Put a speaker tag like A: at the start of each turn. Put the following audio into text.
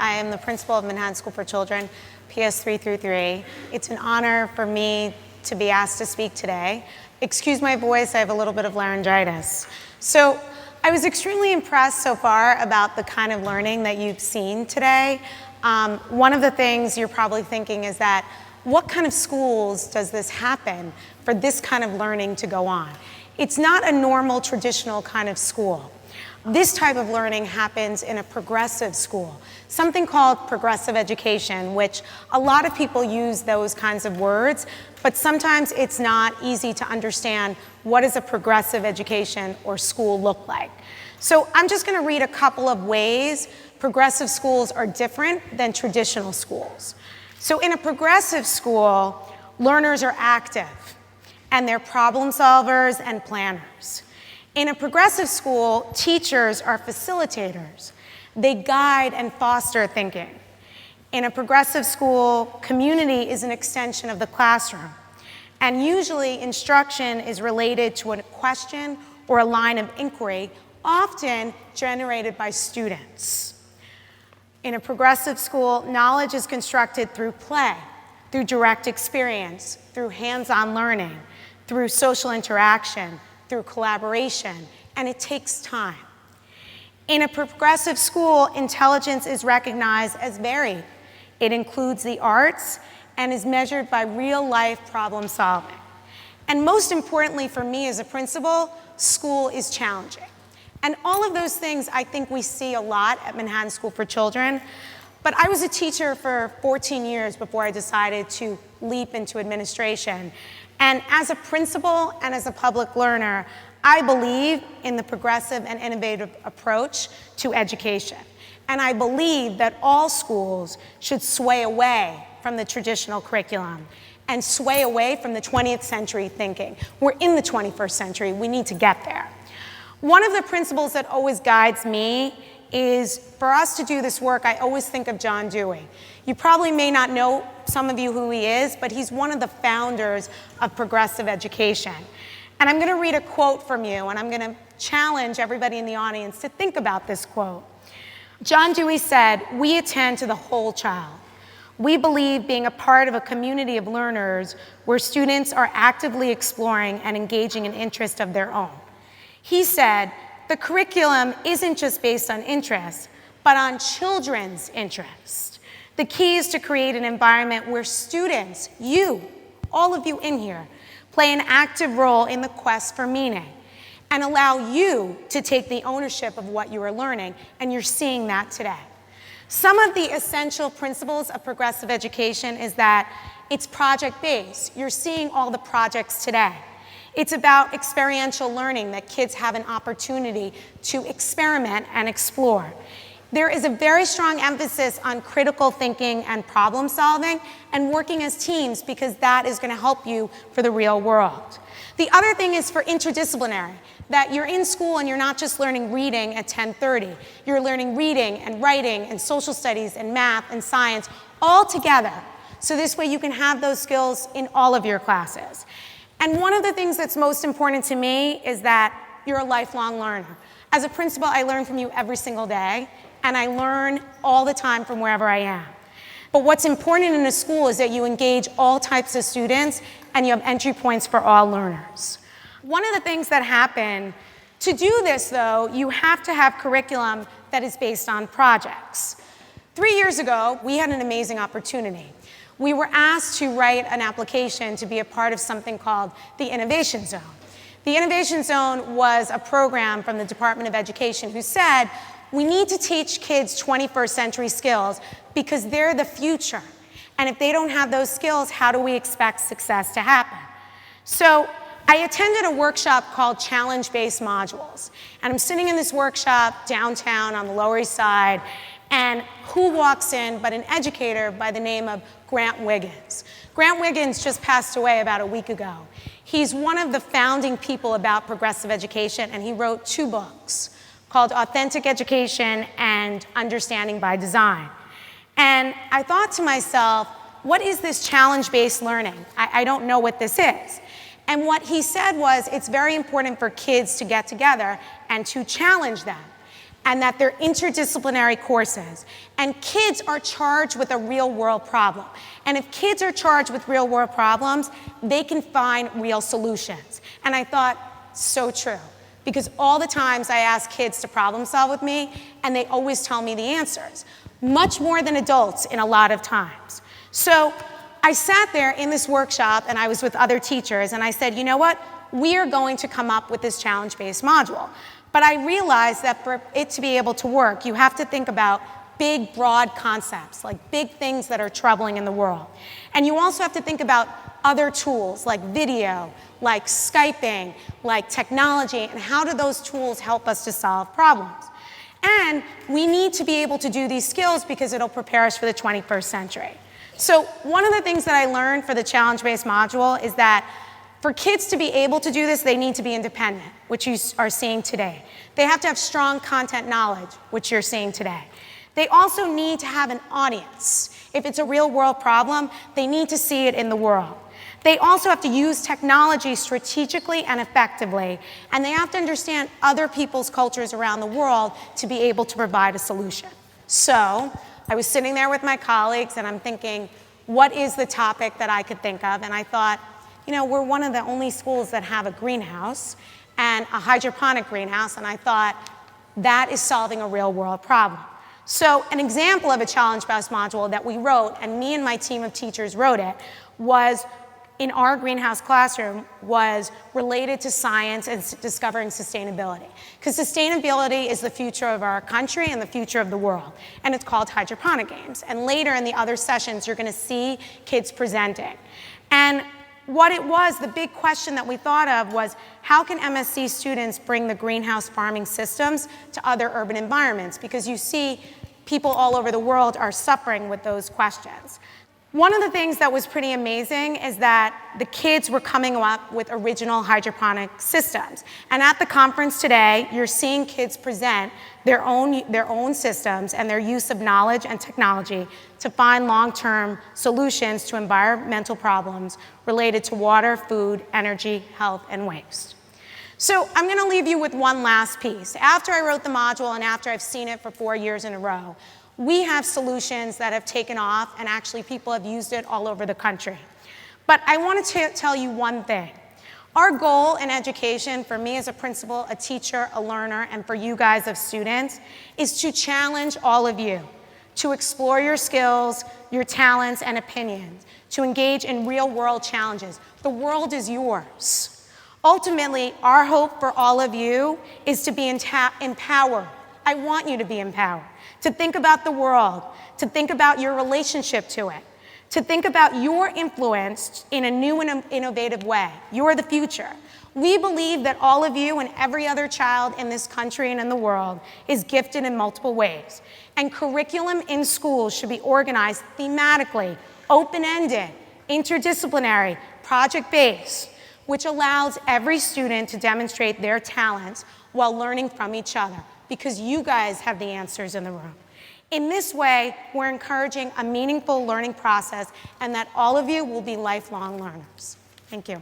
A: I am the principal of Manhattan School for Children, PS 3 through 3. It's an honor for me to be asked to speak today. Excuse my voice, I have a little bit of laryngitis. So I was extremely impressed so far about the kind of learning that you've seen today. One of the things you're probably thinking is that, what kind of schools does this happen for this kind of learning to go on? It's not a normal, traditional kind of school. This type of learning happens in a progressive school, something called progressive education, which a lot of people use those kinds of words, but sometimes it's not easy to understand what does a progressive education or school look like. So I'm just going to read a couple of ways progressive schools are different than traditional schools. So in a progressive school, learners are active, and they're problem solvers and planners. In a progressive school, teachers are facilitators. They guide and foster thinking. In a progressive school, community is an extension of the classroom. And usually, instruction is related to a question or a line of inquiry, often generated by students. In a progressive school, knowledge is constructed through play, through direct experience, through hands-on learning, through social interaction, through collaboration, and it takes time. In a progressive school, intelligence is recognized as varied. It includes the arts and is measured by real-life problem solving. And most importantly for me as a principal, school is challenging. And all of those things I think we see a lot at Manhattan School for Children. But I was a teacher for 14 years before I decided to leap into administration. And as a principal and as a public learner, I believe in the progressive and innovative approach to education. And I believe that all schools should sway away from the traditional curriculum and sway away from the 20th century thinking. We're in the 21st century, we need to get there. One of the principles that always guides me is, for us to do this work, I always think of John Dewey. You probably may not know, some of you, who he is, but he's one of the founders of progressive education. And I'm going to read a quote from you, and I'm going to challenge everybody in the audience to think about this quote. John Dewey said, "We attend to the whole child. We believe being a part of a community of learners where students are actively exploring and engaging in interests of their own." He said, "The curriculum isn't just based on interest, but on children's interest. The key is to create an environment where students, you, all of you in here, play an active role in the quest for meaning and allow you to take the ownership of what you are learning, and you're seeing that today." Some of the essential principles of progressive education is that it's project-based. You're seeing all the projects today. It's about experiential learning, that kids have an opportunity to experiment and explore. There is a very strong emphasis on critical thinking and problem solving and working as teams, because that is going to help you for the real world. The other thing is for interdisciplinary, that you're in school and you're not just learning reading at 10:30. You're learning reading and writing and social studies and math and science all together. So this way you can have those skills in all of your classes. And one of the things that's most important to me is that you're a lifelong learner. As a principal, I learn from you every single day, and I learn all the time from wherever I am. But what's important in a school is that you engage all types of students, and you have entry points for all learners. One of the things that happen, to do this though, you have to have curriculum that is based on projects. 3 years ago, we had an amazing opportunity. We were asked to write an application to be a part of something called the Innovation Zone. The Innovation Zone was a program from the Department of Education who said, we need to teach kids 21st century skills because they're the future. And if they don't have those skills, how do we expect success to happen? So I attended a workshop called Challenge-Based Modules. And I'm sitting in this workshop downtown on the Lower East Side, and who walks in but an educator by the name of Grant Wiggins. Grant Wiggins just passed away about a week ago. He's one of the founding people about progressive education, and he wrote 2 books called Authentic Education and Understanding by Design. And I thought to myself, what is this challenge-based learning? I don't know what this is. And what he said was, it's very important for kids to get together and to challenge them. and that they're interdisciplinary courses. And kids are charged with a real-world problem. And if kids are charged with real-world problems, they can find real solutions. And I thought, so true. Because all the times I ask kids to problem solve with me, and they always tell me the answers. Much more than adults in a lot of times. So I sat there in this workshop, and I was with other teachers, and I said, you know what? We are going to come up with this challenge-based module. But I realized that for it to be able to work, you have to think about big, broad concepts, like big things that are troubling in the world. And you also have to think about other tools like video, like Skyping, like technology, and how do those tools help us to solve problems. And we need to be able to do these skills because it'll prepare us for the 21st century. So one of the things that I learned for the challenge-based module is that for kids to be able to do this, they need to be independent, which you are seeing today. They have to have strong content knowledge, which you're seeing today. They also need to have an audience. If it's a real-world problem, they need to see it in the world. They also have to use technology strategically and effectively, and they have to understand other people's cultures around the world to be able to provide a solution. So I was sitting there with my colleagues, and I'm thinking, what is the topic that I could think of? And I thought, you know, we're one of the only schools that have a greenhouse and a hydroponic greenhouse, and I thought that is solving a real-world problem. So an example of a challenge-based module that we wrote, and me and my team of teachers wrote it, was in our greenhouse classroom was related to science and discovering sustainability. Because sustainability is the future of our country and the future of the world. And it's called Hydroponic Games. And later in the other sessions, you're going to see kids presenting. And what it was, the big question that we thought of was, how can MSc students bring the greenhouse farming systems to other urban environments? Because you see people all over the world are suffering with those questions. One of the things that was pretty amazing is that the kids were coming up with original hydroponic systems. And at the conference today, you're seeing kids present their own systems and their use of knowledge and technology to find long-term solutions to environmental problems related to water, food, energy, health, and waste. So I'm going to leave you with one last piece. After I wrote the module and after I've seen it for 4 years in a row, we have solutions that have taken off, and actually people have used it all over the country. But I want to tell you one thing. Our goal in education, for me as a principal, a teacher, a learner, and for you guys as students, is to challenge all of you, to explore your skills, your talents, and opinions, to engage in real-world challenges. The world is yours. Ultimately, our hope for all of you is to be empowered. I want you to be empowered, to think about the world, to think about your relationship to it, to think about your influence in a new and innovative way. You're the future. We believe that all of you and every other child in this country and in the world is gifted in multiple ways. And curriculum in schools should be organized thematically, open-ended, interdisciplinary, project-based, which allows every student to demonstrate their talents while learning from each other, because you guys have the answers in the room. In this way, we're encouraging a meaningful learning process and that all of you will be lifelong learners. Thank you.